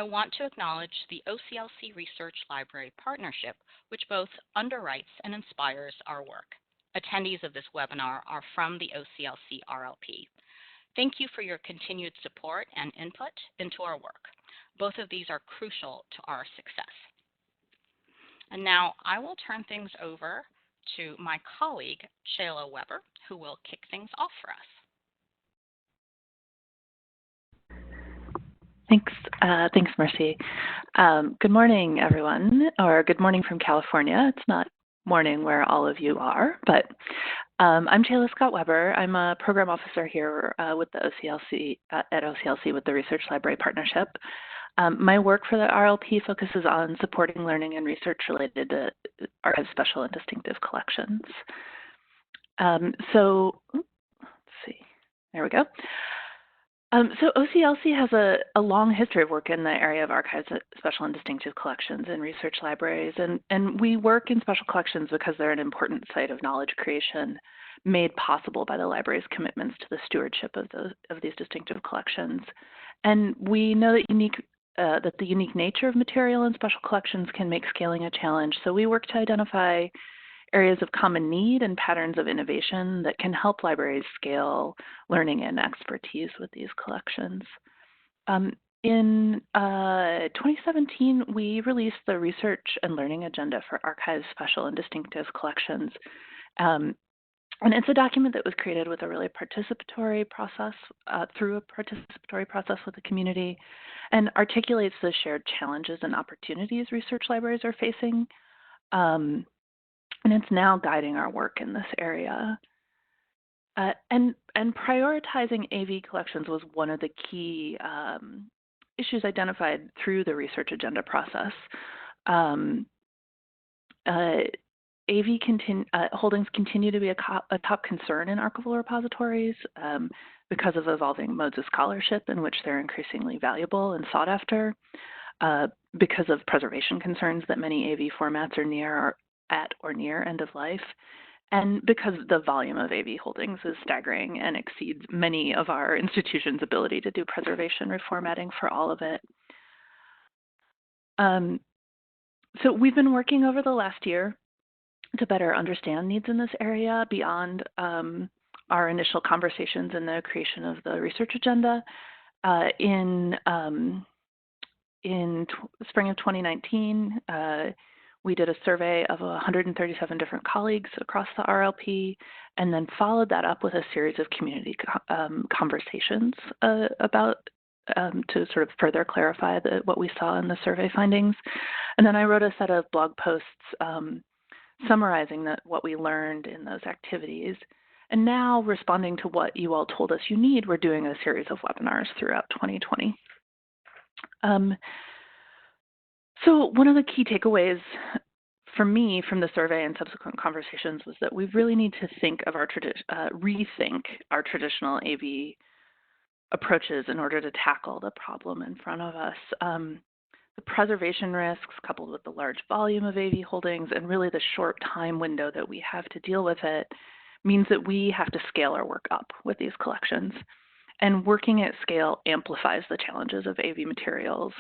I want to acknowledge the OCLC Research Library partnership, which both underwrites and inspires our work. Attendees of this webinar are from the OCLC RLP. Thank you for your continued support and input into our work. Both of these are crucial to our success. And now I will turn things over to my colleague, Shayla Weber, who will kick things off for us. Thanks, Mercy. Good morning, everyone, or good morning from California. It's not morning where all of you are, but I'm Shayla Scott Weber. I'm a program officer here with the OCLC at OCLC with the Research Library Partnership. My work for the RLP focuses on supporting learning and research related to archive special and distinctive collections. Let's see, there we go. So OCLC has a long history of work in the area of archives, special and distinctive collections and research libraries. And we work in special collections because they're an important site of knowledge creation made possible by the library's commitments to the stewardship of these distinctive collections. And we know that the unique nature of material in special collections can make scaling a challenge. So we work to identify areas of common need and patterns of innovation that can help libraries scale learning and expertise with these collections. In 2017, we released the Research and Learning Agenda for Archives, Special and Distinctive Collections. And it's a document that was created with a really participatory process, through a participatory process with the community, and articulates the shared challenges and opportunities research libraries are facing. And it's now guiding our work in this area. And prioritizing AV collections was one of the key issues identified through the research agenda process. AV holdings continue to be a top concern in archival repositories because of evolving modes of scholarship in which they're increasingly valuable and sought after, because of preservation concerns that many AV formats are at or near end of life, and because the volume of AV holdings is staggering and exceeds many of our institutions' ability to do preservation reformatting for all of it. So we've been working over the last year to better understand needs in this area beyond our initial conversations and the creation of the research agenda. In spring of 2019, we did a survey of 137 different colleagues across the RLP, and then followed that up with a series of community conversations to sort of further clarify what we saw in the survey findings. And then I wrote a set of blog posts summarizing what we learned in those activities. And now, responding to what you all told us you need, we're doing a series of webinars throughout 2020. So one of the key takeaways for me from the survey and subsequent conversations was that we really need to think of rethink our traditional AV approaches in order to tackle the problem in front of us. The preservation risks, coupled with the large volume of AV holdings and really the short time window that we have to deal with it, means that we have to scale our work up with these collections. And working at scale amplifies the challenges of AV materials,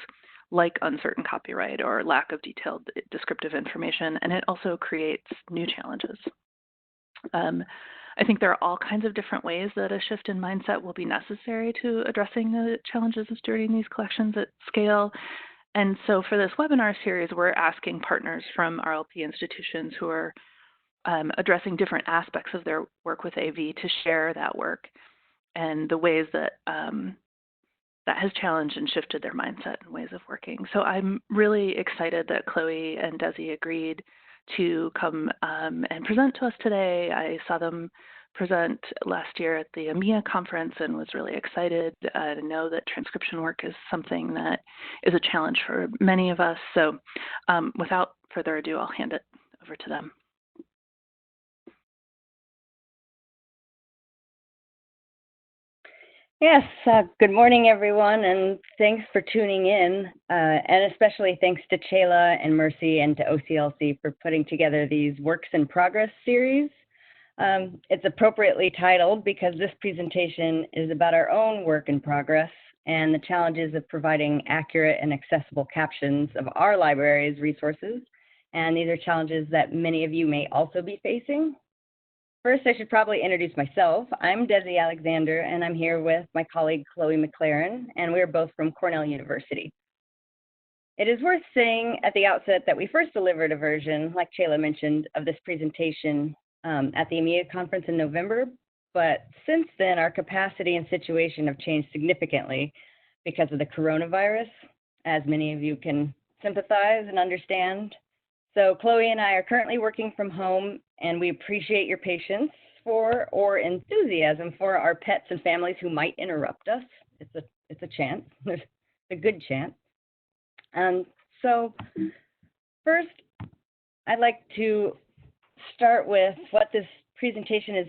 like uncertain copyright or lack of detailed descriptive information, and it also creates new challenges. I think there are all kinds of different ways that a shift in mindset will be necessary to addressing the challenges of stewarding these collections at scale. And so for this webinar series, we're asking partners from RLP institutions who are addressing different aspects of their work with AV to share that work and the ways that that has challenged and shifted their mindset and ways of working. So I'm really excited that Chloe and Desi agreed to come and present to us today. I saw them present last year at the EMEA conference and was really excited to know that transcription work is something that is a challenge for many of us. So without further ado, I'll hand it over to them. Yes, good morning, everyone, and thanks for tuning in, and especially thanks to Chayla and Mercy and to OCLC for putting together these Works in Progress series. It's appropriately titled because this presentation is about our own work in progress, and the challenges of providing accurate and accessible captions of our library's resources. And these are challenges that many of you may also be facing. First, I should probably introduce myself. I'm Desi Alexander, and I'm here with my colleague, Chloe McLaren, and we're both from Cornell University. It is worth saying at the outset that we first delivered a version, like Chayla mentioned, of this presentation at the EMEA conference in November, but since then, our capacity and situation have changed significantly because of the coronavirus, as many of you can sympathize and understand. So Chloe and I are currently working from home, and we appreciate your patience for or enthusiasm for our pets and families who might interrupt us. It's a chance, there's a good chance. So first, I'd like to start with what this presentation is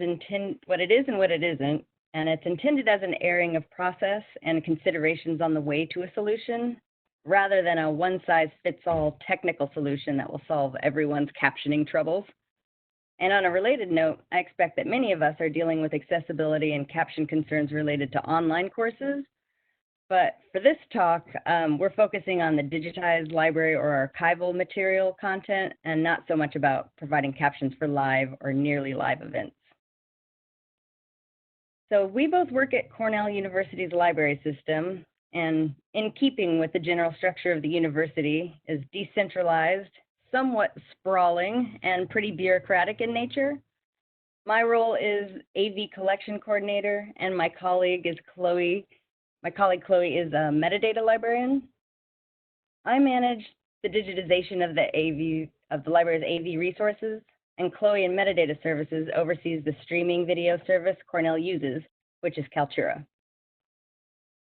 what it is and what it isn't, and it's intended as an airing of process and considerations on the way to a solution, rather than a one-size-fits-all technical solution that will solve everyone's captioning troubles. And on a related note, I expect that many of us are dealing with accessibility and caption concerns related to online courses. But for this talk, we're focusing on the digitized library or archival material content, and not so much about providing captions for live or nearly live events. So we both work at Cornell University's library system, and in keeping with the general structure of the university, is decentralized, somewhat sprawling, and pretty bureaucratic in nature. My role is AV collection coordinator, and my colleague Chloe is a metadata librarian. I manage the digitization of the library's AV resources, and Chloe in metadata services oversees the streaming video service Cornell uses, which is Kaltura.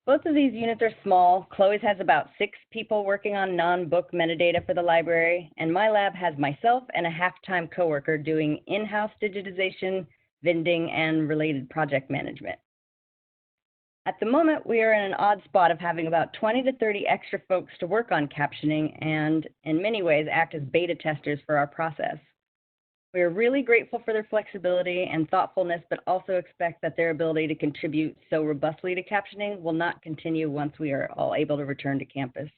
Both of these units are small. Chloe's has about 6 people working on non-book metadata for the library, and my lab has myself and a half-time coworker doing in-house digitization, vending, and related project management. At the moment, we are in an odd spot of having about 20 to 30 extra folks to work on captioning and, in many ways, act as beta testers for our process. We are really grateful for their flexibility and thoughtfulness, but also expect that their ability to contribute so robustly to captioning will not continue once we are all able to return to campus.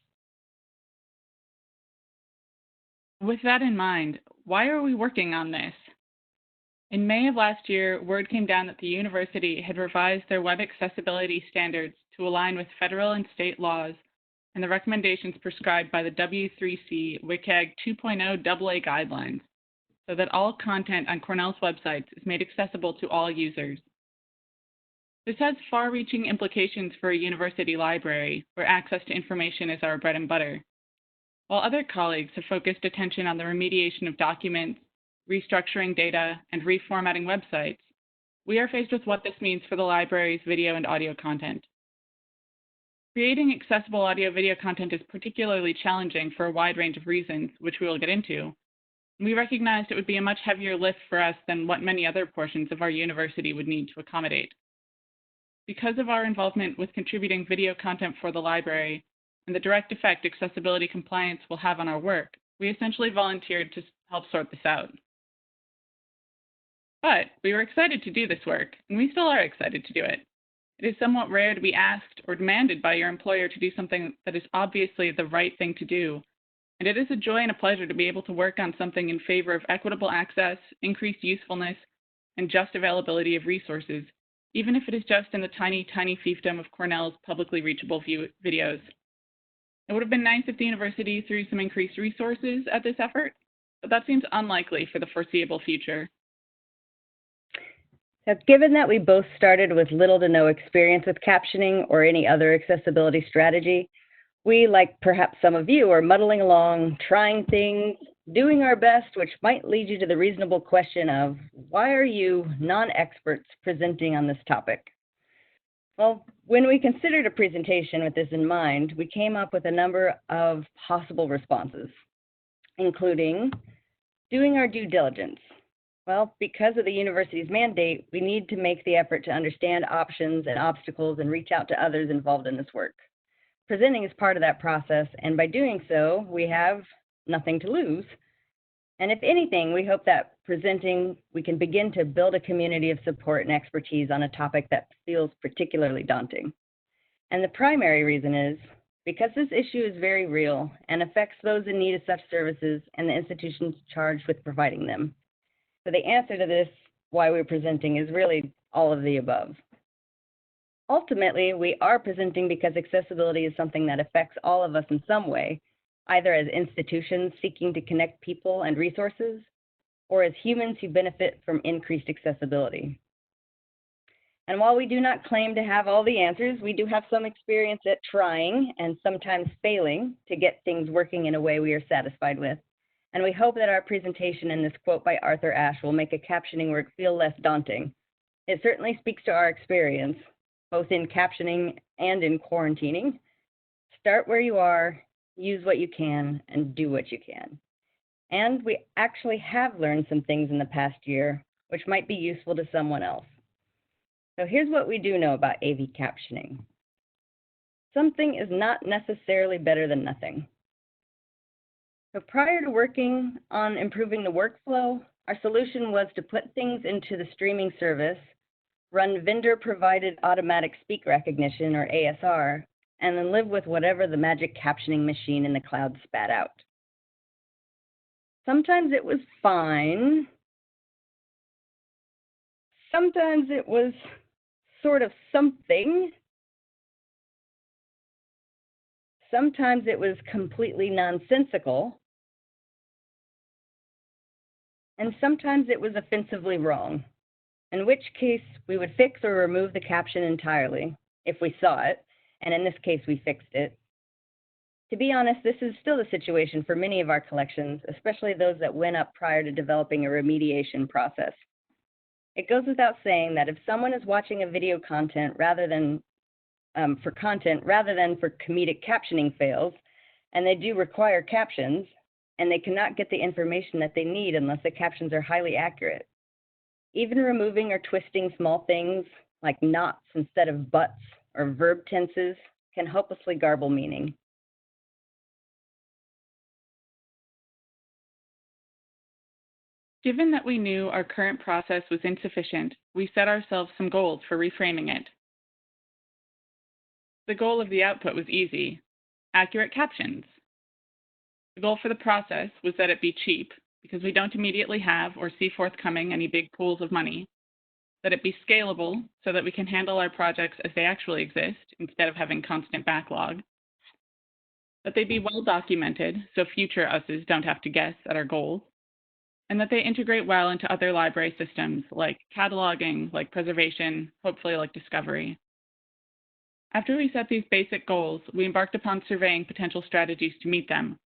With that in mind, why are we working on this? In May of last year, word came down that the university had revised their web accessibility standards to align with federal and state laws and the recommendations prescribed by the W3C WCAG 2.0 AA guidelines, so that all content on Cornell's websites is made accessible to all users. This has far-reaching implications for a university library, where access to information is our bread and butter. While other colleagues have focused attention on the remediation of documents, restructuring data, and reformatting websites, we are faced with what this means for the library's video and audio content. Creating accessible audio-video content is particularly challenging for a wide range of reasons, which we will get into. We recognized it would be a much heavier lift for us than what many other portions of our university would need to accommodate. Because of our involvement with contributing video content for the library and the direct effect accessibility compliance will have on our work, we essentially volunteered to help sort this out. But we were excited to do this work, and we still are excited to do it. It is somewhat rare to be asked or demanded by your employer to do something that is obviously the right thing to do, and it is a joy and a pleasure to be able to work on something in favor of equitable access, increased usefulness, and just availability of resources, even if it is just in the tiny, tiny fiefdom of Cornell's publicly reachable videos. It would have been nice if the university threw some increased resources at this effort, but that seems unlikely for the foreseeable future. Now, given that we both started with little to no experience with captioning or any other accessibility strategy, we, like perhaps some of you, are muddling along, trying things, doing our best, which might lead you to the reasonable question of, why are you, non-experts, presenting on this topic? Well, when we considered a presentation with this in mind, we came up with a number of possible responses, including doing our due diligence. Well, because of the university's mandate, we need to make the effort to understand options and obstacles and reach out to others involved in this work. Presenting is part of that process, and by doing so, we have nothing to lose. And if anything, we hope that presenting, we can begin to build a community of support and expertise on a topic that feels particularly daunting. And the primary reason is because this issue is very real and affects those in need of such services and the institutions charged with providing them. So the answer to this, why we're presenting, is really all of the above. Ultimately, we are presenting because accessibility is something that affects all of us in some way, either as institutions seeking to connect people and resources, or as humans who benefit from increased accessibility. And while we do not claim to have all the answers, we do have some experience at trying and sometimes failing to get things working in a way we are satisfied with. And we hope that our presentation and this quote by Arthur Ashe will make a captioning work feel less daunting. It certainly speaks to our experience, both in captioning and in quarantining. Start where you are, use what you can, and do what you can. And we actually have learned some things in the past year, which might be useful to someone else. So here's what we do know about AV captioning. Something is not necessarily better than nothing. So prior to working on improving the workflow, our solution was to put things into the streaming service, run vendor-provided automatic speak recognition, or ASR, and then live with whatever the magic captioning machine in the cloud spat out. Sometimes it was fine. Sometimes it was sort of something. Sometimes it was completely nonsensical. And sometimes it was offensively wrong, in which case we would fix or remove the caption entirely if we saw it, and in this case we fixed it. To be honest, this is still the situation for many of our collections, especially those that went up prior to developing a remediation process. It goes without saying that if someone is watching a video content rather than for comedic captioning fails, and they do require captions, and they cannot get the information that they need unless the captions are highly accurate. Even removing or twisting small things like nots instead of buts or verb tenses can hopelessly garble meaning. Given that we knew our current process was insufficient, we set ourselves some goals for reframing it. The goal of the output was easy: accurate captions. The goal for the process was that it be cheap, because we don't immediately have or see forthcoming any big pools of money, that it be scalable so that we can handle our projects as they actually exist instead of having constant backlog, that they be well documented so future us's don't have to guess at our goals, and that they integrate well into other library systems like cataloging, like preservation, hopefully like discovery. After we set these basic goals, we embarked upon surveying potential strategies to meet them.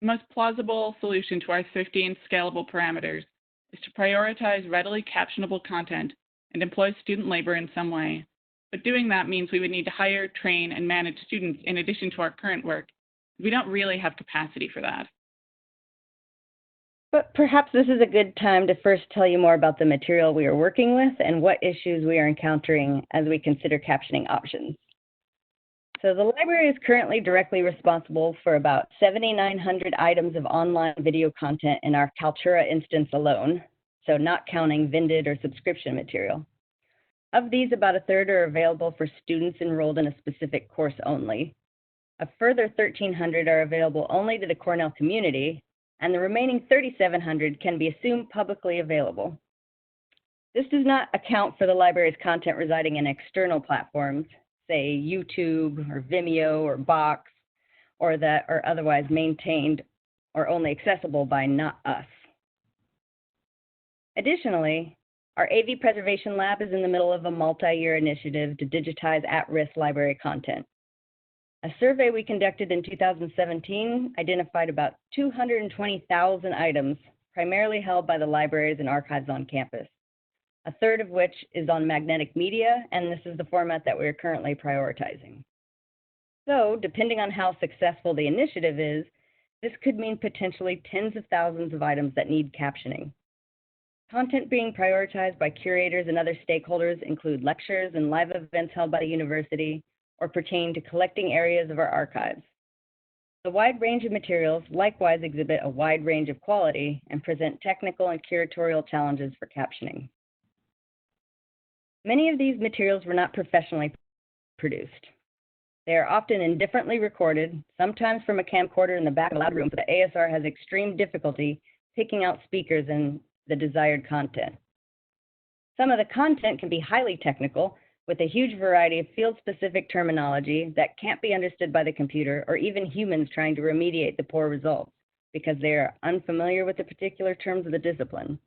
The most plausible solution to our thrifty and scalable parameters is to prioritize readily captionable content and employ student labor in some way. But doing that means we would need to hire, train, and manage students in addition to our current work. We don't really have capacity for that. But perhaps this is a good time to first tell you more about the material we are working with and what issues we are encountering as we consider captioning options. So the library is currently directly responsible for about 7,900 items of online video content in our Kaltura instance alone, so not counting vended or subscription material. Of these, about a third are available for students enrolled in a specific course only. A further 1,300 are available only to the Cornell community, and the remaining 3,700 can be assumed publicly available. This does not account for the library's content residing in external platforms, say YouTube or Vimeo or Box, or that are otherwise maintained or only accessible by not us. Additionally, our AV Preservation Lab is in the middle of a multi-year initiative to digitize at-risk library content. A survey we conducted in 2017 identified about 220,000 items, primarily held by the libraries and archives on campus, a third of which is on magnetic media, and this is the format that we are currently prioritizing. So, depending on how successful the initiative is, this could mean potentially tens of thousands of items that need captioning. Content being prioritized by curators and other stakeholders include lectures and live events held by the university or pertain to collecting areas of our archives. The wide range of materials likewise exhibit a wide range of quality and present technical and curatorial challenges for captioning. Many of these materials were not professionally produced. They are often indifferently recorded, sometimes from a camcorder in the back of the lab room, but the ASR has extreme difficulty picking out speakers and the desired content. Some of the content can be highly technical, with a huge variety of field-specific terminology that can't be understood by the computer or even humans trying to remediate the poor results because they are unfamiliar with the particular terms of the discipline.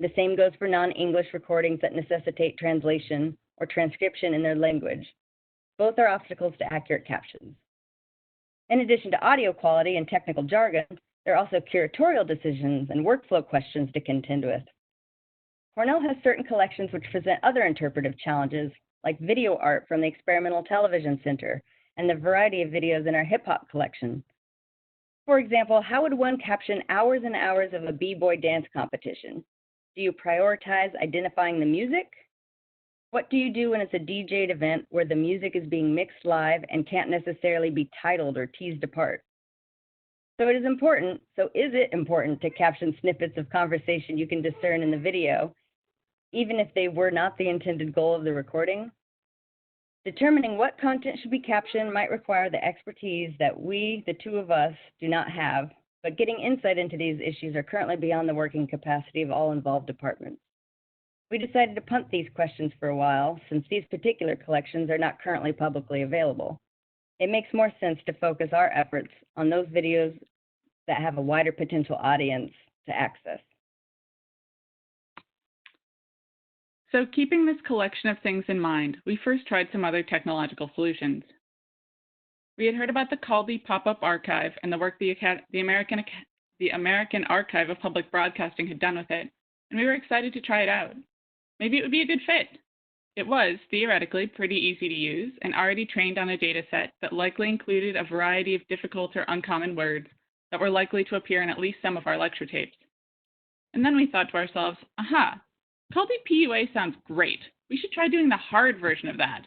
The same goes for non-English recordings that necessitate translation or transcription in their language. Both are obstacles to accurate captions. In addition to audio quality and technical jargon, there are also curatorial decisions and workflow questions to contend with. Cornell has certain collections which present other interpretive challenges, like video art from the Experimental Television Center and the variety of videos in our hip-hop collection. For example, how would one caption hours and hours of a b-boy dance competition? Do you prioritize identifying the music? What do you do when it's a DJ'd event where the music is being mixed live and can't necessarily be titled or teased apart? So is it important to caption snippets of conversation you can discern in the video, even if they were not the intended goal of the recording? Determining what content should be captioned might require the expertise that we, the two of us, do not have, but getting insight into these issues are currently beyond the working capacity of all involved departments. We decided to punt these questions for a while, since these particular collections are not currently publicly available. It makes more sense to focus our efforts on those videos that have a wider potential audience to access. So keeping this collection of things in mind, we first tried some other technological solutions. We had heard about the Caldy pop-up archive and the work the American Archive of Public Broadcasting had done with it, and we were excited to try it out. Maybe it would be a good fit. It was, theoretically, pretty easy to use and already trained on a data set that likely included a variety of difficult or uncommon words that were likely to appear in at least some of our lecture tapes. And then we thought to ourselves, aha, Caldy PUA sounds great. We should try doing the hard version of that.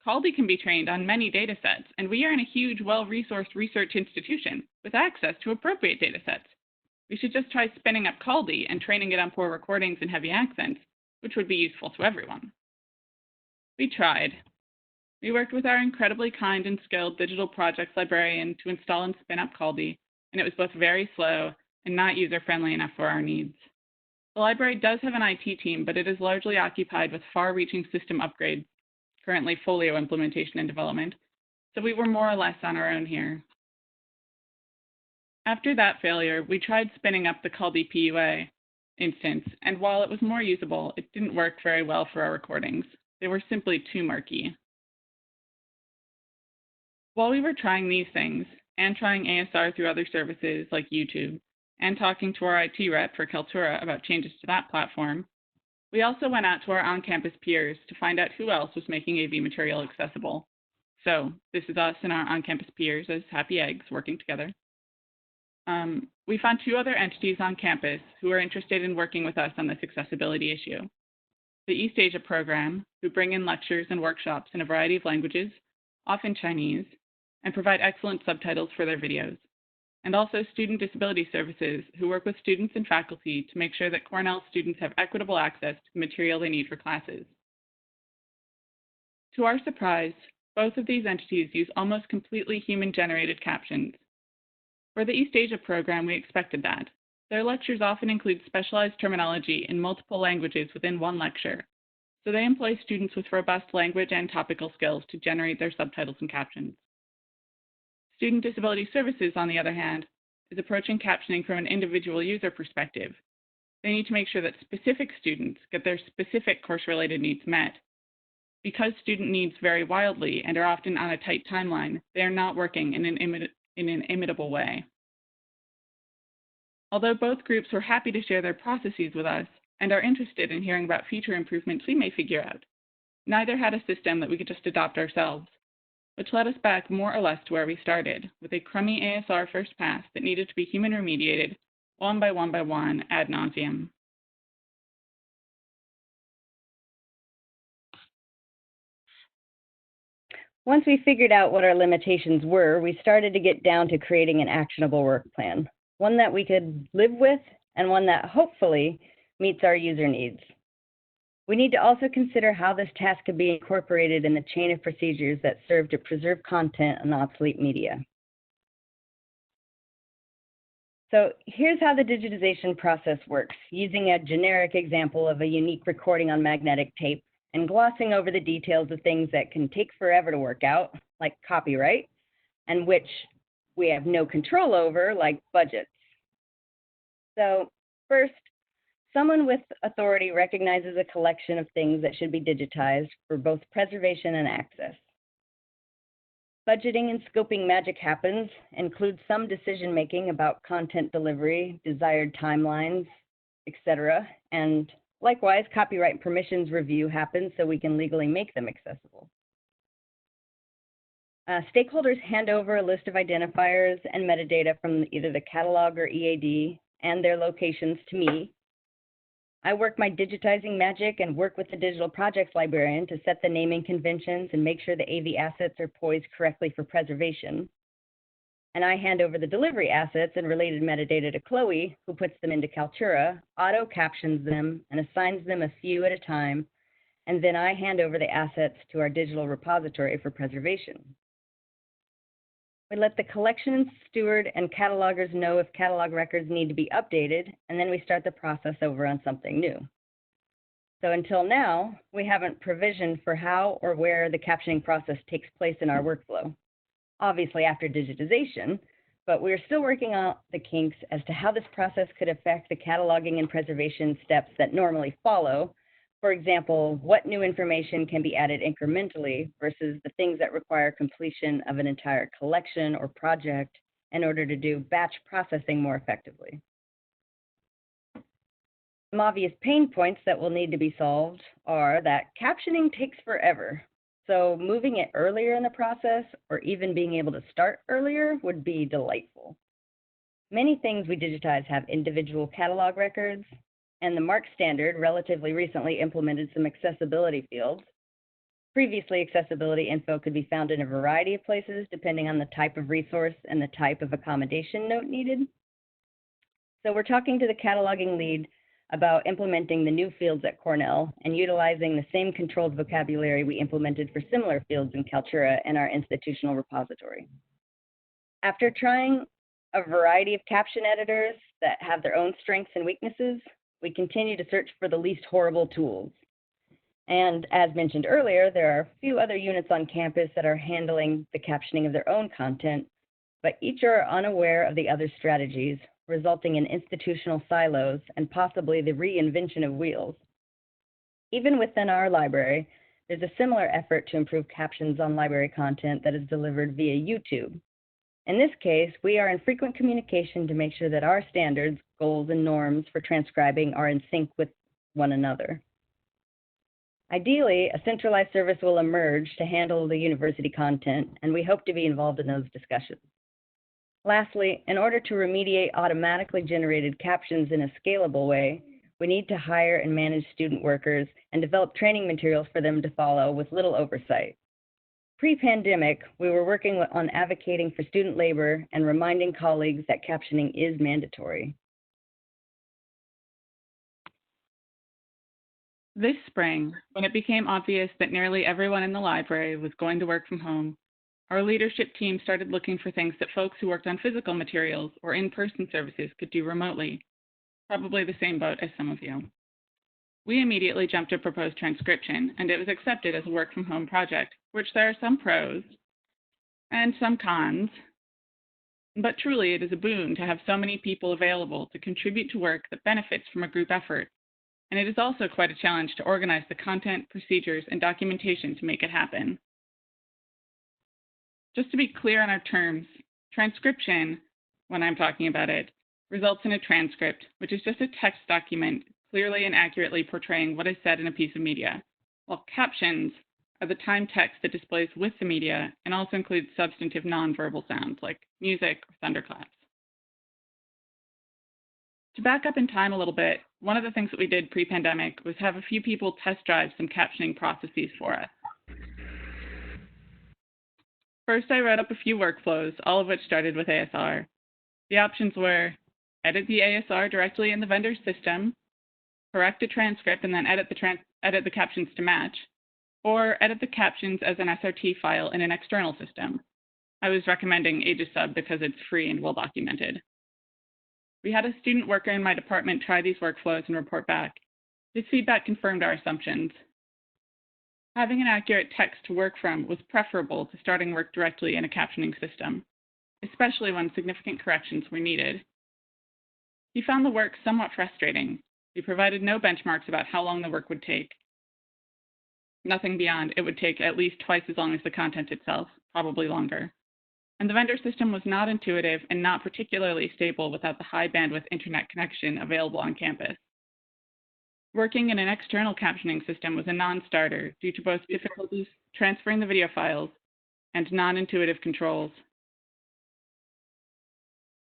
Caldy can be trained on many data sets, and we are in a huge, well-resourced research institution with access to appropriate data sets. We should just try spinning up Caldy and training it on poor recordings and heavy accents, which would be useful to everyone. We tried. We worked with our incredibly kind and skilled digital projects librarian to install and spin up Caldy, and it was both very slow and not user-friendly enough for our needs. The library does have an IT team, but it is largely occupied with far-reaching system upgrades, currently Folio implementation and development, so we were more or less on our own here. After that failure, we tried spinning up the Caldy PUA instance, and while it was more usable, it didn't work very well for our recordings. They were simply too murky. While we were trying these things, and trying ASR through other services like YouTube, and talking to our IT rep for Kaltura about changes to that platform, we also went out to our on-campus peers to find out who else was making AV material accessible. So this is us and our on-campus peers as happy eggs working together. We found two other entities on campus who are interested in working with us on this accessibility issue. The East Asia program, who bring in lectures and workshops in a variety of languages, often Chinese, and provide excellent subtitles for their videos. And also Student Disability Services, who work with students and faculty to make sure that Cornell students have equitable access to the material they need for classes. To our surprise, both of these entities use almost completely human-generated captions. For the East Asia program, we expected that. Their lectures often include specialized terminology in multiple languages within one lecture, so they employ students with robust language and topical skills to generate their subtitles and captions. Student Disability Services, on the other hand, is approaching captioning from an individual user perspective. They need to make sure that specific students get their specific course-related needs met. Because student needs vary wildly and are often on a tight timeline, they are not working in an imitable way. Although both groups were happy to share their processes with us and are interested in hearing about future improvements we may figure out, neither had a system that we could just adopt ourselves, which led us back more or less to where we started, with a crummy ASR first pass that needed to be human remediated, one by one, ad nauseum. Once we figured out what our limitations were, we started to get down to creating an actionable work plan, one that we could live with and one that hopefully meets our user needs. We need to also consider how this task could be incorporated in the chain of procedures that serve to preserve content on obsolete media. So here's how the digitization process works, using a generic example of a unique recording on magnetic tape and glossing over the details of things that can take forever to work out, like copyright, and which we have no control over, like budgets. So first, someone with authority recognizes a collection of things that should be digitized for both preservation and access. Budgeting and scoping magic happens, includes some decision-making about content delivery, desired timelines, etc. And likewise, copyright permissions review happens so we can legally make them accessible. Stakeholders hand over a list of identifiers and metadata from either the catalog or EAD and their locations to me. I work my digitizing magic and work with the digital projects librarian to set the naming conventions and make sure the AV assets are poised correctly for preservation. And I hand over the delivery assets and related metadata to Chloe, who puts them into Kaltura, auto-captions them, and assigns them a few at a time. And then I hand over the assets to our digital repository for preservation. We let the collection steward and catalogers know if catalog records need to be updated, and then we start the process over on something new. So until now, we haven't provisioned for how or where the captioning process takes place in our workflow. Obviously after digitization, but we're still working out the kinks as to how this process could affect the cataloging and preservation steps that normally follow. For example, what new information can be added incrementally versus the things that require completion of an entire collection or project in order to do batch processing more effectively. Some obvious pain points that will need to be solved are that captioning takes forever. So moving it earlier in the process or even being able to start earlier would be delightful. Many things we digitize have individual catalog records, and the MARC standard relatively recently implemented some accessibility fields. Previously, accessibility info could be found in a variety of places depending on the type of resource and the type of accommodation note needed. So we're talking to the cataloging lead about implementing the new fields at Cornell and utilizing the same controlled vocabulary we implemented for similar fields in Kaltura and our institutional repository. After trying a variety of caption editors that have their own strengths and weaknesses, we continue to search for the least horrible tools. And as mentioned earlier, there are a few other units on campus that are handling the captioning of their own content, but each are unaware of the other strategies, resulting in institutional silos and possibly the reinvention of wheels. Even within our library, there's a similar effort to improve captions on library content that is delivered via YouTube. In this case, we are in frequent communication to make sure that our standards, goals, and norms for transcribing are in sync with one another. Ideally, a centralized service will emerge to handle the university content, and we hope to be involved in those discussions. Lastly, in order to remediate automatically generated captions in a scalable way, we need to hire and manage student workers and develop training materials for them to follow with little oversight. Pre-pandemic, we were working on advocating for student labor and reminding colleagues that captioning is mandatory. This spring, when it became obvious that nearly everyone in the library was going to work from home, our leadership team started looking for things that folks who worked on physical materials or in-person services could do remotely, probably the same boat as some of you. We immediately jumped to propose Transcription, and it was accepted as a work-from-home project, which there are some pros and some cons, but truly it is a boon to have so many people available to contribute to work that benefits from a group effort, and it is also quite a challenge to organize the content, procedures, and documentation to make it happen. Just to be clear on our terms, transcription, when I'm talking about it, results in a transcript, which is just a text document clearly and accurately portraying what is said in a piece of media, while captions are the timed text that displays with the media and also includes substantive nonverbal sounds like music or thunderclaps. To back up in time a little bit, one of the things that we did pre-pandemic was have a few people test drive some captioning processes for us. First, I wrote up a few workflows, all of which started with ASR. The options were edit the ASR directly in the vendor's system, correct a transcript, and then edit the edit the captions to match, or edit the captions as an SRT file in an external system. I was recommending AegisSub because it's free and well documented. We had a student worker in my department try these workflows and report back. His feedback confirmed our assumptions. Having an accurate text to work from was preferable to starting work directly in a captioning system, especially when significant corrections were needed. He found the work somewhat frustrating. We provided no benchmarks about how long the work would take. Nothing beyond it would take at least twice as long as the content itself, probably longer. And the vendor system was not intuitive and not particularly stable without the high bandwidth internet connection available on campus. Working in an external captioning system was a non-starter due to both difficulties transferring the video files and non-intuitive controls.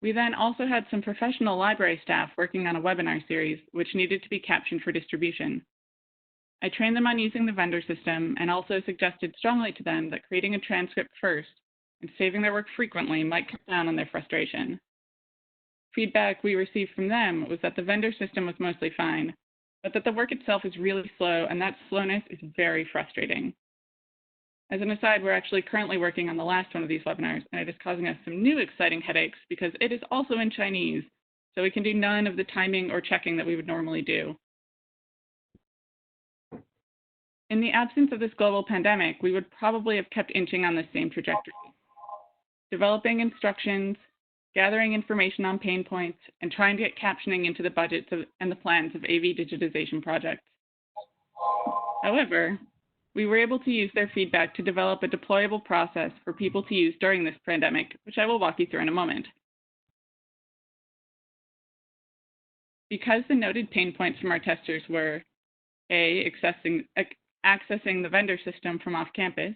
We then also had some professional library staff working on a webinar series which needed to be captioned for distribution. I trained them on using the vendor system and also suggested strongly to them that creating a transcript first and saving their work frequently might cut down on their frustration. Feedback we received from them was that the vendor system was mostly fine, but that the work itself is really slow, and that slowness is very frustrating. As an aside, we're actually currently working on the last one of these webinars, and it is causing us some new exciting headaches because it is also in Chinese, so we can do none of the timing or checking that we would normally do. In the absence of this global pandemic, we would probably have kept inching on the same trajectory, developing instructions, gathering information on pain points, and trying to get captioning into the budgets and the plans of AV digitization projects. However, we were able to use their feedback to develop a deployable process for people to use during this pandemic, which I will walk you through in a moment. Because the noted pain points from our testers were A, accessing the vendor system from off campus,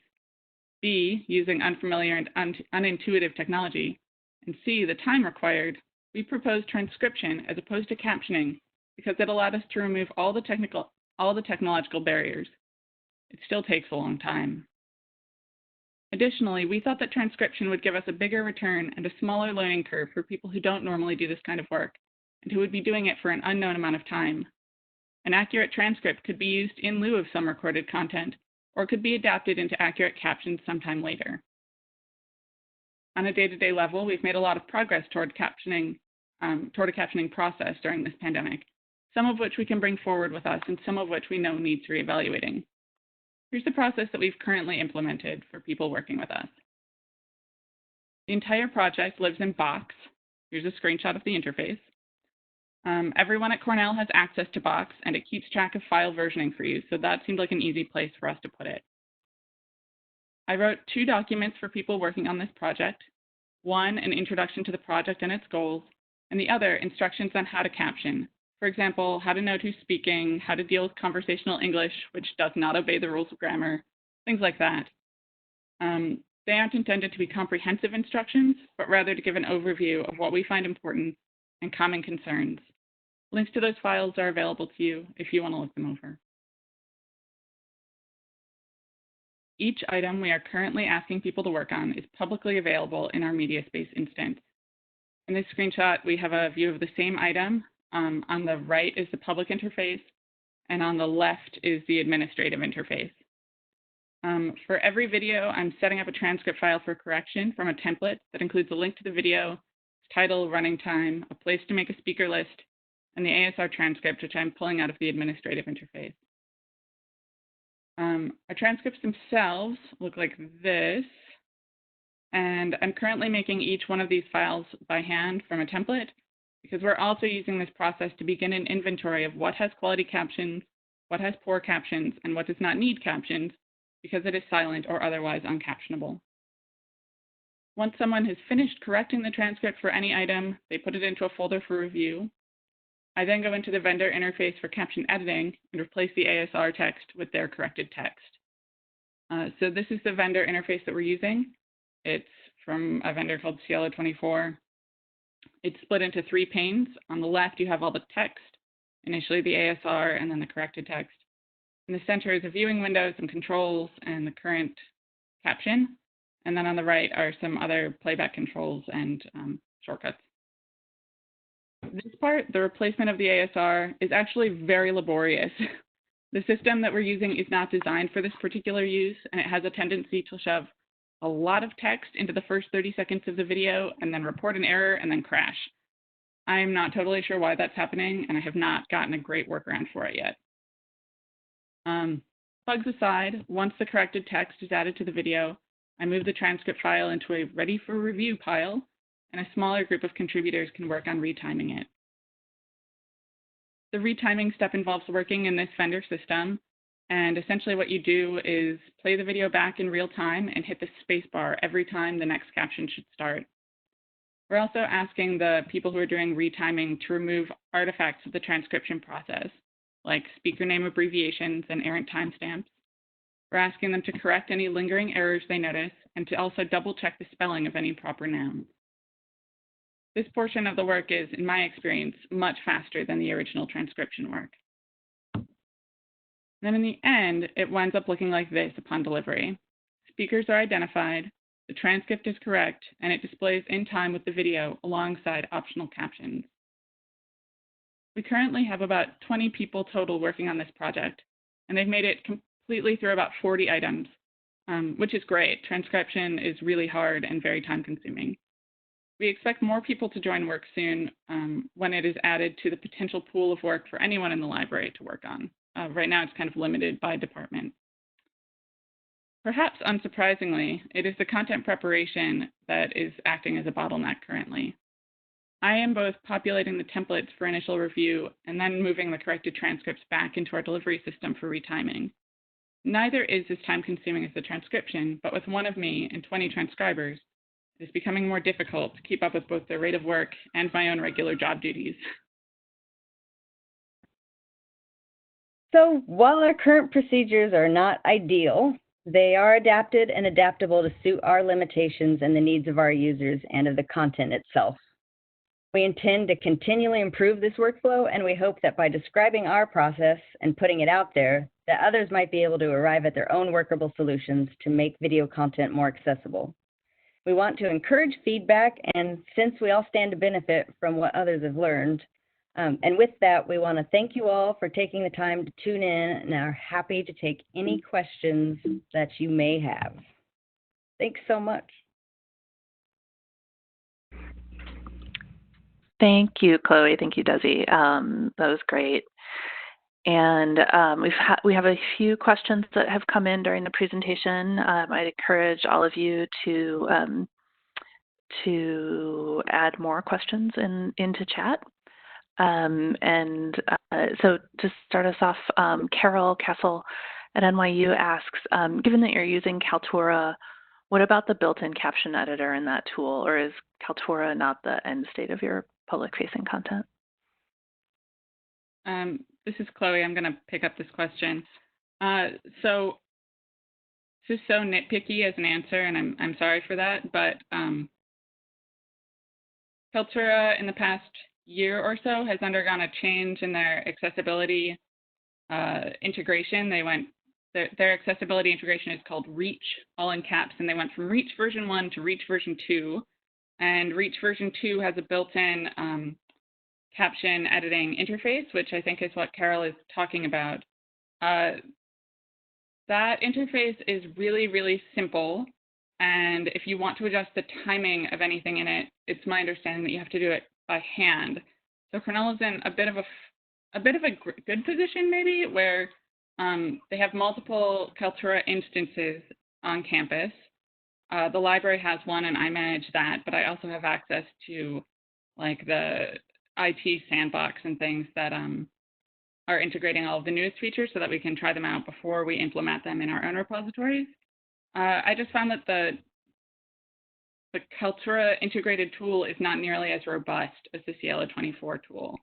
B, using unfamiliar and unintuitive technology, and C, the time required, we proposed transcription as opposed to captioning because it allowed us to remove all the technological barriers. It still takes a long time. Additionally, we thought that transcription would give us a bigger return and a smaller learning curve for people who don't normally do this kind of work and who would be doing it for an unknown amount of time. An accurate transcript could be used in lieu of some recorded content or could be adapted into accurate captions sometime later. On a day-to-day level, we've made a lot of progress toward a captioning process during this pandemic, some of which we can bring forward with us and some of which we know needs reevaluating. Here's the process that we've currently implemented for people working with us. The entire project lives in Box. Here's a screenshot of the interface. Everyone at Cornell has access to Box, and it keeps track of file versioning for you, so that seemed like an easy place for us to put it. I wrote 2 documents for people working on this project. One, an introduction to the project and its goals, and the other, instructions on how to caption. For example, how to note who's speaking, how to deal with conversational English, which does not obey the rules of grammar, things like that. They aren't intended to be comprehensive instructions, but rather to give an overview of what we find important and common concerns. Links to those files are available to you if you want to look them over. Each item we are currently asking people to work on is publicly available in our MediaSpace instance. In this screenshot, we have a view of the same item. On the right is the public interface, and on the left is the administrative interface. For every video, I'm setting up a transcript file for correction from a template that includes a link to the video, title, running time, a place to make a speaker list, and the ASR transcript, which I'm pulling out of the administrative interface. Our transcripts themselves look like this, and I'm currently making each one of these files by hand from a template because we're also using this process to begin an inventory of what has quality captions, what has poor captions, and what does not need captions because it is silent or otherwise uncaptionable. Once someone has finished correcting the transcript for any item, they put it into a folder for review. I then go into the vendor interface for caption editing and replace the ASR text with their corrected text. So this is the vendor interface that we're using. It's from a vendor called Cielo24. It's split into 3 panes. On the left, you have all the text, initially the ASR and then the corrected text. In the center is a viewing window, some controls, and the current caption. And then on the right are some other playback controls and shortcuts. This part, the replacement of the ASR, is actually very laborious. The system that we're using is not designed for this particular use, and it has a tendency to shove a lot of text into the first 30 seconds of the video and then report an error and then crash. I'm not totally sure why that's happening, and I have not gotten a great workaround for it yet. Bugs aside, once the corrected text is added to the video, I move the transcript file into a ready for review pile, and a smaller group of contributors can work on retiming it. The retiming step involves working in this vendor system, and essentially what you do is play the video back in real time and hit the space bar every time the next caption should start. We're also asking the people who are doing retiming to remove artifacts of the transcription process, like speaker name abbreviations and errant timestamps. We're asking them to correct any lingering errors they notice and to also double check the spelling of any proper nouns. This portion of the work is, in my experience, much faster than the original transcription work. Then in the end, it winds up looking like this upon delivery. Speakers are identified, the transcript is correct, and it displays in time with the video alongside optional captions. We currently have about 20 people total working on this project, and they've made it completely through about 40 items, which is great. Transcription is really hard and very time-consuming. We expect more people to join work soon when it is added to the potential pool of work for anyone in the library to work on. Right now, it's kind of limited by department. Perhaps unsurprisingly, it is the content preparation that is acting as a bottleneck currently. I am both populating the templates for initial review and then moving the corrected transcripts back into our delivery system for retiming. Neither is as time-consuming as the transcription, but with one of me and 20 transcribers, it is becoming more difficult to keep up with both the rate of work and my own regular job duties. So while our current procedures are not ideal, they are adapted and adaptable to suit our limitations and the needs of our users and of the content itself. We intend to continually improve this workflow, and we hope that by describing our process and putting it out there, that others might be able to arrive at their own workable solutions to make video content more accessible. We want to encourage feedback, and since we all stand to benefit from what others have learned, and with that, we want to thank you all for taking the time to tune in and are happy to take any questions that you may have. Thanks so much. Thank you, Chloe. Thank you, Desi. That was great. And we have a few questions that have come in during the presentation. I'd encourage all of you to add more questions into chat. So to start us off, Carol Castle at NYU asks, given that you're using Kaltura, what about the built-in caption editor in that tool, or is Kaltura not the end state of your public-facing content? This is Chloe. I'm going to pick up this question. So this is so nitpicky as an answer, and I'm sorry for that, but Kaltura in the past year or so has undergone a change in their accessibility integration. Their accessibility integration is called Reach, all in caps, and they went from Reach version 1 to Reach version 2. And Reach version 2 has a built-in caption editing interface, which I think is what Carol is talking about. That interface is really, really simple. And if you want to adjust the timing of anything in it, it's my understanding that you have to do it by hand. So Cornell is in a bit of a good position maybe, where they have multiple Kaltura instances on campus. The library has one, and I manage that, but I also have access to like the IT sandbox and things that are integrating all of the newest features so that we can try them out before we implement them in our own repositories. I just found that the Kaltura integrated tool is not nearly as robust as the Cielo24 tool.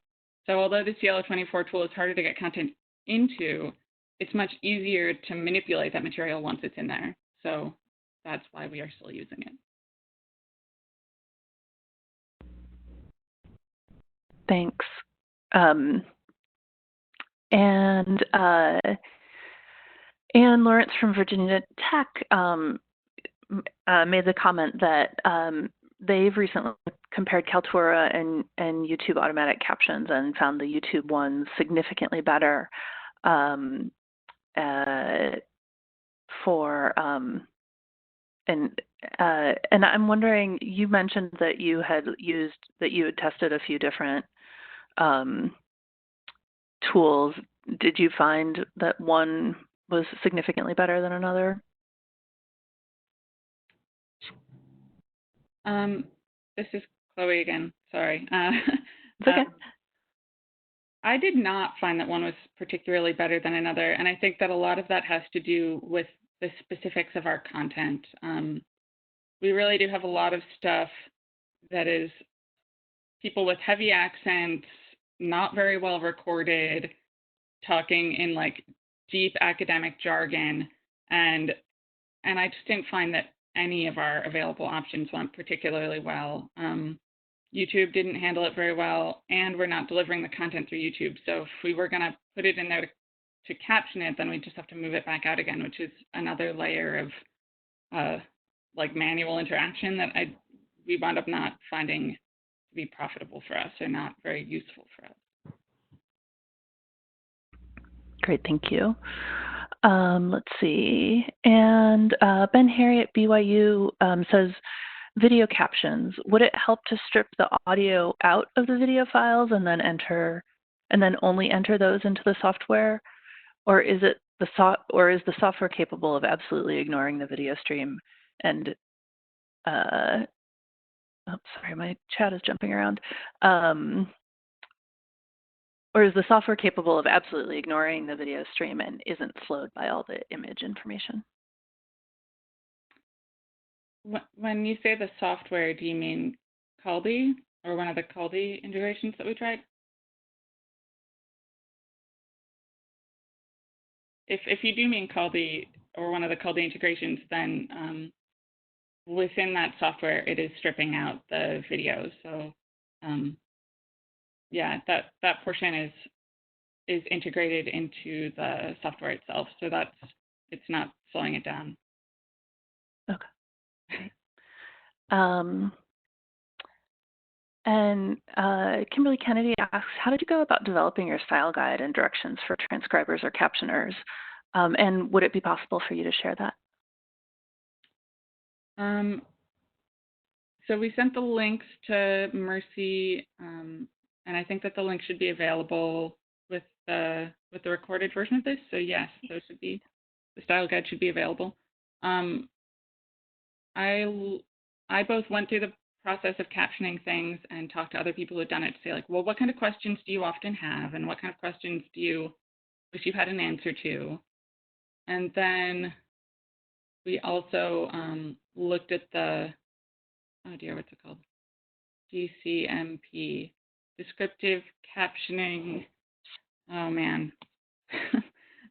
So although the Cielo24 tool is harder to get content into, it's much easier to manipulate that material once it's in there. So that's why we are still using it. Thanks. And Anne Lawrence from Virginia Tech made the comment that they've recently compared Kaltura and YouTube automatic captions and found the YouTube one significantly better. for and I'm wondering, you mentioned that you had tested a few different tools. Did you find that one was significantly better than another? This is Chloe again. Sorry. It's okay. I did not find that one was particularly better than another, and I think that a lot of that has to do with the specifics of our content. We really do have a lot of stuff that is people with heavy accents, not very well recorded, talking in like deep academic jargon, and I just didn't find that any of our available options went particularly well. YouTube didn't handle it very well, and we're not delivering the content through YouTube. So if we were going to put it in there to caption it, then we just have to move it back out again, which is another layer of like manual interaction that we wound up not finding to be profitable for us or not very useful for us. Great, thank you. Let's see. And Ben Harry at BYU says, video captions, would it help to strip the audio out of the video files and then only enter those into the software? Or is the software capable of absolutely ignoring the video stream and sorry, my chat is jumping around. Or is the software capable of absolutely ignoring the video stream and isn't slowed by all the image information? When you say the software, do you mean Caldi or one of the Caldi integrations that we tried? If you do mean Caldi or one of the Caldi integrations, then within that software, it is stripping out the videos. So yeah, that portion is integrated into the software itself. So it's not slowing it down. Okay. And Kimberly Kennedy asks, how did you go about developing your style guide and directions for transcribers or captioners? And would it be possible for you to share that? So we sent the links to Mercy, and I think that the link should be available with the recorded version of this. So yes, the style guide should be available. I both went through the process of captioning things and talked to other people who had done it to say, like, well, what kind of questions do you often have, and what kind of questions do you wish you had an answer to? And then we also looked at the, oh dear, what's it called? DCMP, descriptive captioning. Oh man.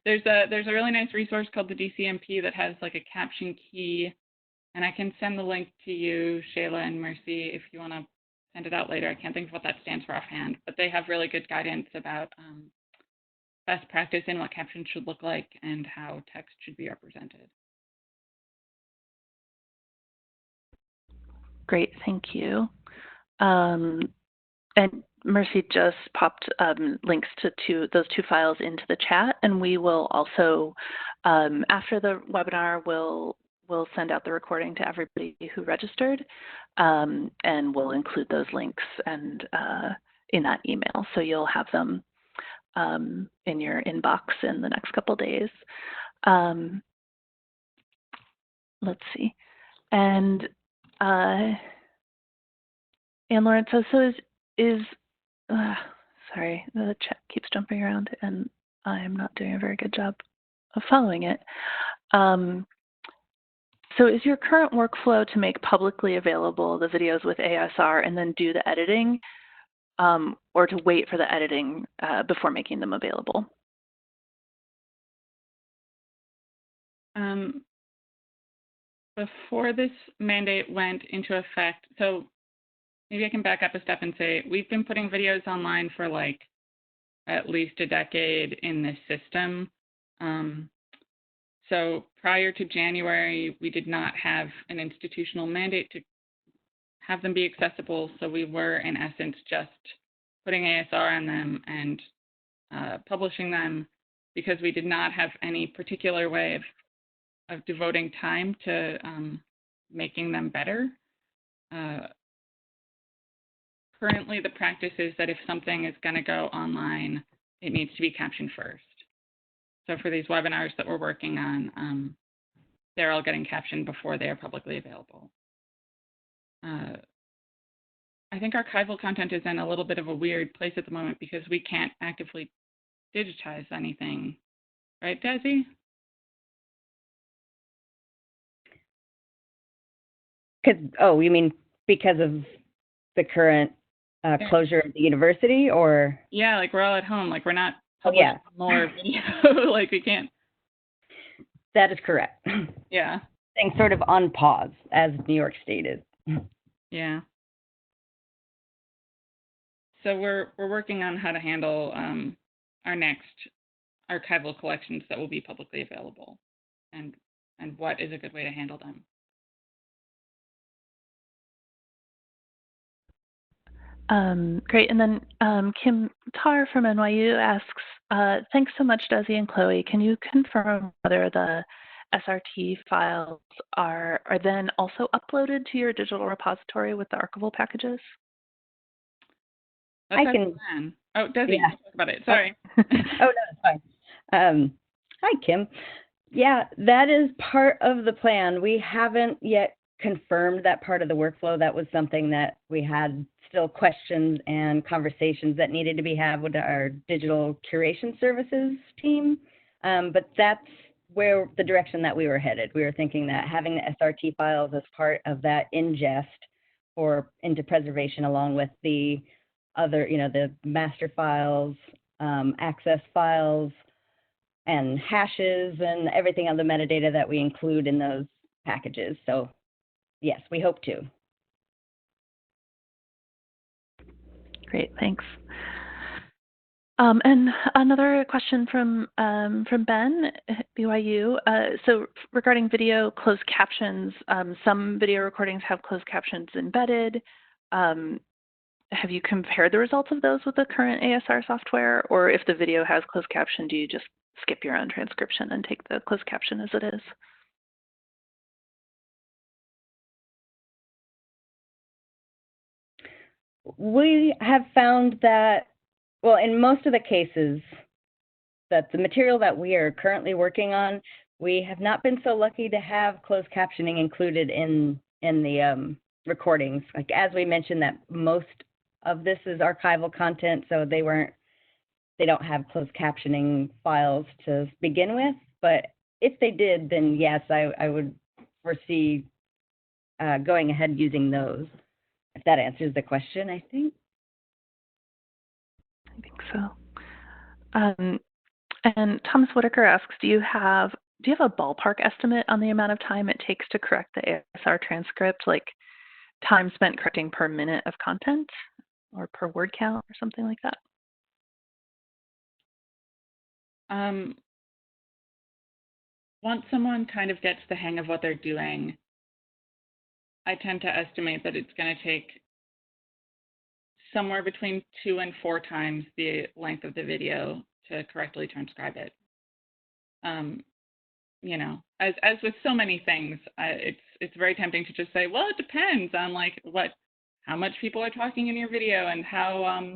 There's a really nice resource called the DCMP that has like a caption key, and I can send the link to you, Shayla and Mercy, if you want to send it out later. I can't think of what that stands for offhand, but they have really good guidance about best practice in what captions should look like and how text should be represented. Great, thank you. And Mercy just popped links to those two files into the chat, and we will also, after the webinar, we'll send out the recording to everybody who registered, and we'll include those links and in that email, so you'll have them in your inbox in the next couple days. Let's see, and Lauren says, so sorry, the chat keeps jumping around and I'm not doing a very good job of following it. So is your current workflow to make publicly available the videos with ASR and then do the editing, or to wait for the editing before making them available? Before this mandate went into effect, so maybe I can back up a step and say we've been putting videos online for like at least a decade in this system. So prior to January, we did not have an institutional mandate to have them be accessible. So we were, in essence, just putting ASR on them and publishing them because we did not have any particular way of devoting time to making them better. Currently, the practice is that if something is going to go online, it needs to be captioned first. So for these webinars that we're working on, they're all getting captioned before they are publicly available. I think archival content is in a little bit of a weird place at the moment because we can't actively digitize anything. Right, Desi? Oh, you mean because of the current closure of the university, or? Yeah, like we're all at home, like we're not publishing more video, like we can't. That is correct. Yeah. Things sort of on pause, as New York State is. Yeah. So we're working on how to handle our next archival collections that will be publicly available, and what is a good way to handle them. Great. And then Kim Tarr from NYU asks, thanks so much, Desi and Chloe. Can you confirm whether the SRT files are then also uploaded to your digital repository with the archival packages? That's our plan. Oh, Desi, talk about it. Sorry. Oh, no, it's fine. Hi, Kim. Yeah, that is part of the plan. We haven't yet confirmed that part of the workflow. That was something that we had still questions and conversations that needed to be had with our digital curation services team. But that's where the direction that we were headed. We were thinking that having the SRT files as part of that ingest or into preservation along with the other, the master files, access files, and hashes and everything on the metadata that we include in those packages. So yes, we hope to. Great, thanks. And another question from Ben at BYU. So regarding video closed captions, some video recordings have closed captions embedded. Have you compared the results of those with the current ASR software? Or if the video has closed caption, do you just skip your own transcription and take the closed caption as it is? We have found that, well, in most of the cases, that the material that we are currently working on, we have not been so lucky to have closed captioning included in the recordings. Like, as we mentioned, that most of this is archival content, so they don't have closed captioning files to begin with. But if they did, then yes, I would foresee going ahead using those. If that answers the question, I think. I think so. And Thomas Whitaker asks, do you have a ballpark estimate on the amount of time it takes to correct the ASR transcript, like time spent correcting per minute of content or per word count or something like that? Once someone kind of gets the hang of what they're doing, I tend to estimate that it's going to take somewhere between 2 and 4 times the length of the video to correctly transcribe it. As with so many things, it's very tempting to just say, well, it depends on like how much people are talking in your video and how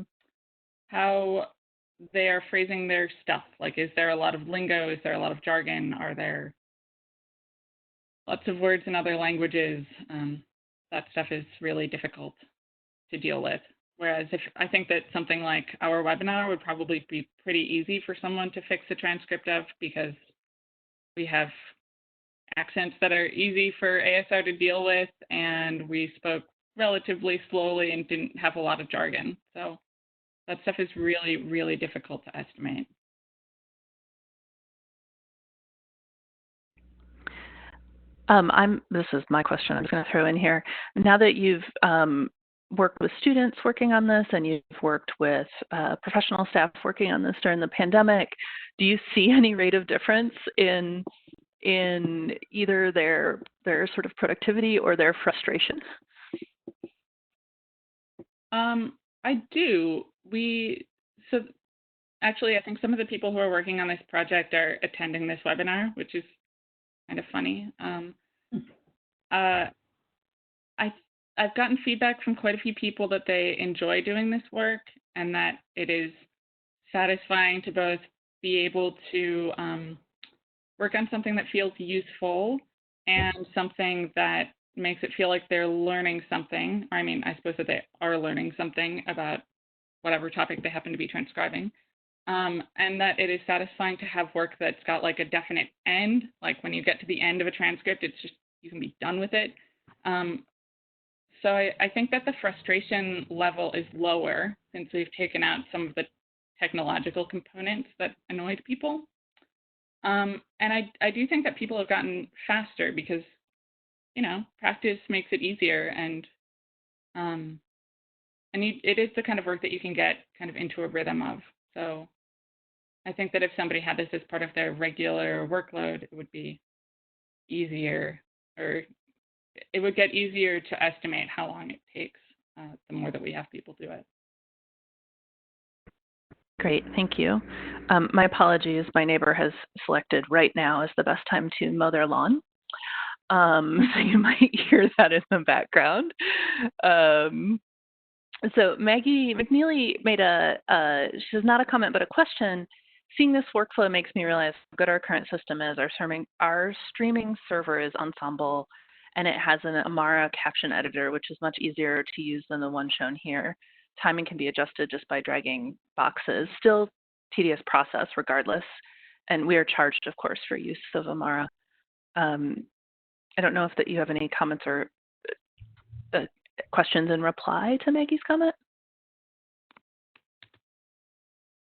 they are phrasing their stuff. Like, is there a lot of lingo? Is there a lot of jargon? Are there lots of words in other languages? That stuff is really difficult to deal with. Whereas I think that something like our webinar would probably be pretty easy for someone to fix a transcript of, because we have accents that are easy for ASR to deal with, and we spoke relatively slowly and didn't have a lot of jargon. So that stuff is really, really difficult to estimate. This is my question I'm going to throw in here. Now that you've worked with students working on this and you've worked with professional staff working on this during the pandemic, do you see any rate of difference in either their sort of productivity or their frustration? I do. So Actually, I think some of the people who are working on this project are attending this webinar, which is kind of funny. I've gotten feedback from quite a few people that they enjoy doing this work and that it is satisfying to both be able to work on something that feels useful and something that makes it feel like they're learning something. Or I mean, I suppose that they are learning something about whatever topic they happen to be transcribing. And that it is satisfying to have work that's got like a definite end. Like when you get to the end of a transcript, it's just, you can be done with it. So I think that the frustration level is lower since we've taken out some of the technological components that annoyed people. And I do think that people have gotten faster because, you know, practice makes it easier, and it is the kind of work that you can get kind of into a rhythm of. So I think that if somebody had this as part of their regular workload, it would be easier, or it would get easier to estimate how long it takes the more that we have people do it. Great, thank you. My apologies, my neighbor has selected right now as the best time to mow their lawn. So you might hear that in the background. So Maggie McNeely made she says not a comment, but a question. Seeing this workflow makes me realize how good our current system is. Our streaming server is Ensemble, and it has an Amara caption editor, which is much easier to use than the one shown here. Timing can be adjusted just by dragging boxes. Still tedious process regardless. And we are charged, of course, for use of Amara. I don't know if that you have any comments or questions in reply to Maggie's comment.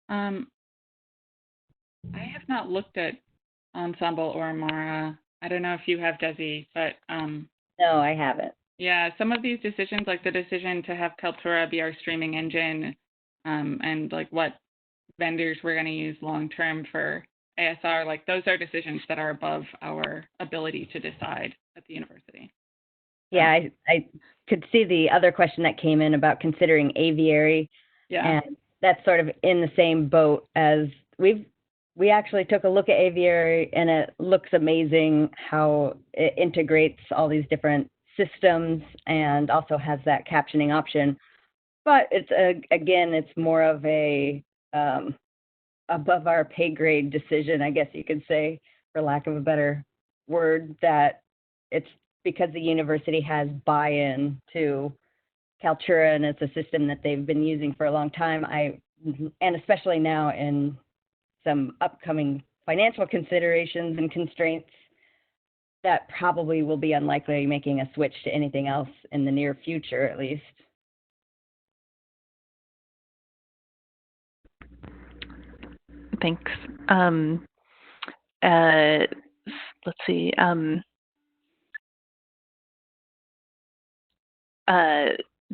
I have not looked at Ensemble or Amara. I don't know if you have, Desi, but no, I haven't. Yeah, some of these decisions, like the decision to have Kaltura be our streaming engine, and like what vendors we're going to use long term for ASR, like those are decisions that are above our ability to decide at the university. Yeah, I could see the other question that came in about considering aviary. Yeah. And that's sort of in the same boat as we actually took a look at aviary, and it looks amazing how it integrates all these different systems and also has that captioning option. But it's again, it's more of a above our pay grade decision, I guess you could say, for lack of a better word, that it's because the university has buy-in to Kaltura and it's a system that they've been using for a long time. And especially now in some upcoming financial considerations and constraints, that probably will be unlikely making a switch to anything else in the near future, at least. Thanks. Let's see.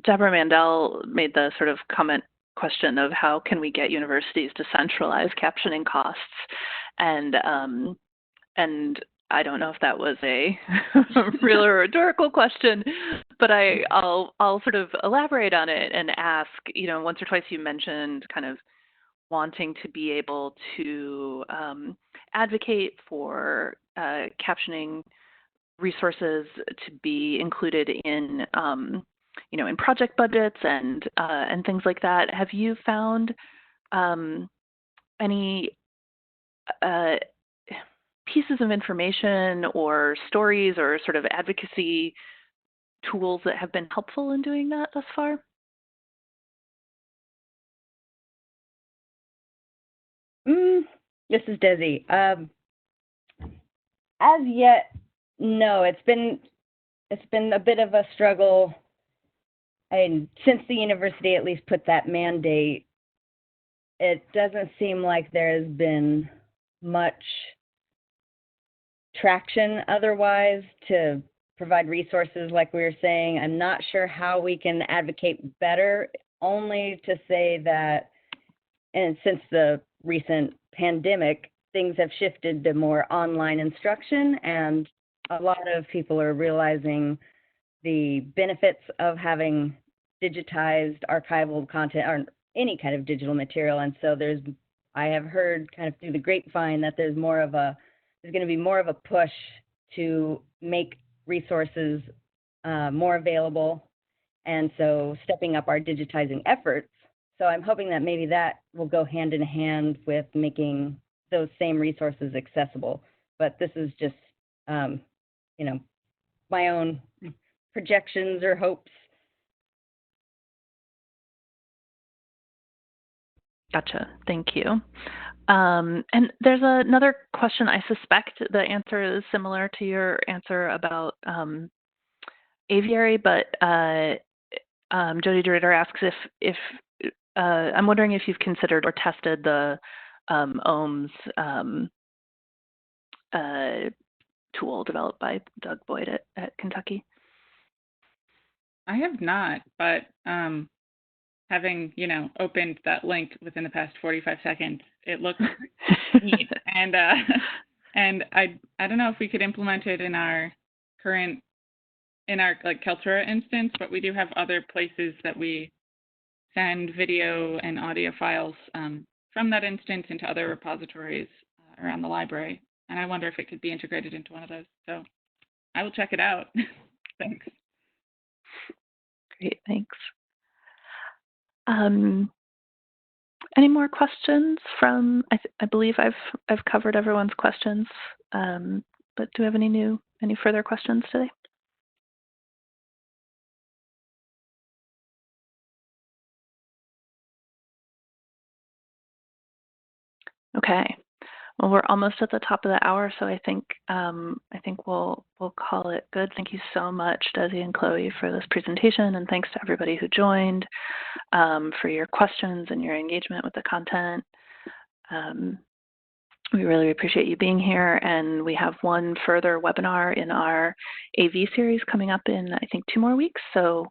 Deborah Mandel made the sort of comment question of how can we get universities to centralize captioning costs, and I don't know if that was a real or rhetorical question, but I'll sort of elaborate on it and ask, you know, once or twice you mentioned kind of wanting to be able to advocate for captioning resources to be included in, you know, in project budgets and things like that. Have you found any pieces of information or stories or sort of advocacy tools that have been helpful in doing that thus far? This is Desi. As yet, no. It's been a bit of a struggle, and since the university at least put that mandate, it doesn't seem like there has been much traction otherwise to provide resources like we were saying. I'm not sure how we can advocate better, only to say that, and since the recent pandemic, things have shifted to more online instruction, and a lot of people are realizing the benefits of having digitized archival content or any kind of digital material. And so there's I have heard kind of through the grapevine that there's going to be more of a push to make resources more available, and so stepping up our digitizing efforts. So I'm hoping that maybe that will go hand in hand with making those same resources accessible. But this is just, you know, my own projections or hopes. Gotcha. Thank you. And there's another question. I suspect the answer is similar to your answer about aviary, but Jody DeRitter asks if I'm wondering if you've considered or tested the OHM's tool developed by Doug Boyd at Kentucky. I have not, but having, opened that link within the past 45 seconds, it looks neat. And I don't know if we could implement it in our Kaltura instance, but we do have other places that we send video and audio files from that instance into other repositories around the library. And I wonder if it could be integrated into one of those. So I will check it out. Thanks. Great, thanks. Any more questions from? I believe I've covered everyone's questions, but do we have any further questions today? Okay. Well, we're almost at the top of the hour, so I think we'll call it good. Thank you so much, Desi and Chloe, for this presentation, and thanks to everybody who joined for your questions and your engagement with the content. We really appreciate you being here, and we have one further webinar in our AV series coming up in, I think, 2 more weeks. So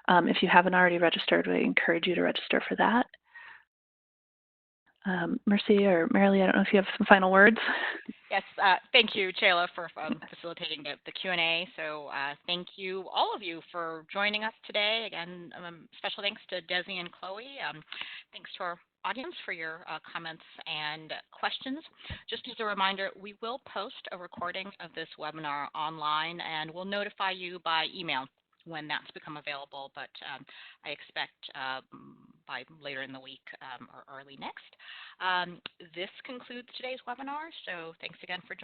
if you haven't already registered, we encourage you to register for that. Mercy or Marilee, I don't know if you have some final words. Yes, thank you, Chayla, for facilitating the Q&A. So thank you, all of you, for joining us today. Again, special thanks to Desi and Chloe. Thanks to our audience for your comments and questions. Just as a reminder, we will post a recording of this webinar online, and we'll notify you by email when that's become available, but I expect by later in the week or early next. This concludes today's webinar, so thanks again for joining.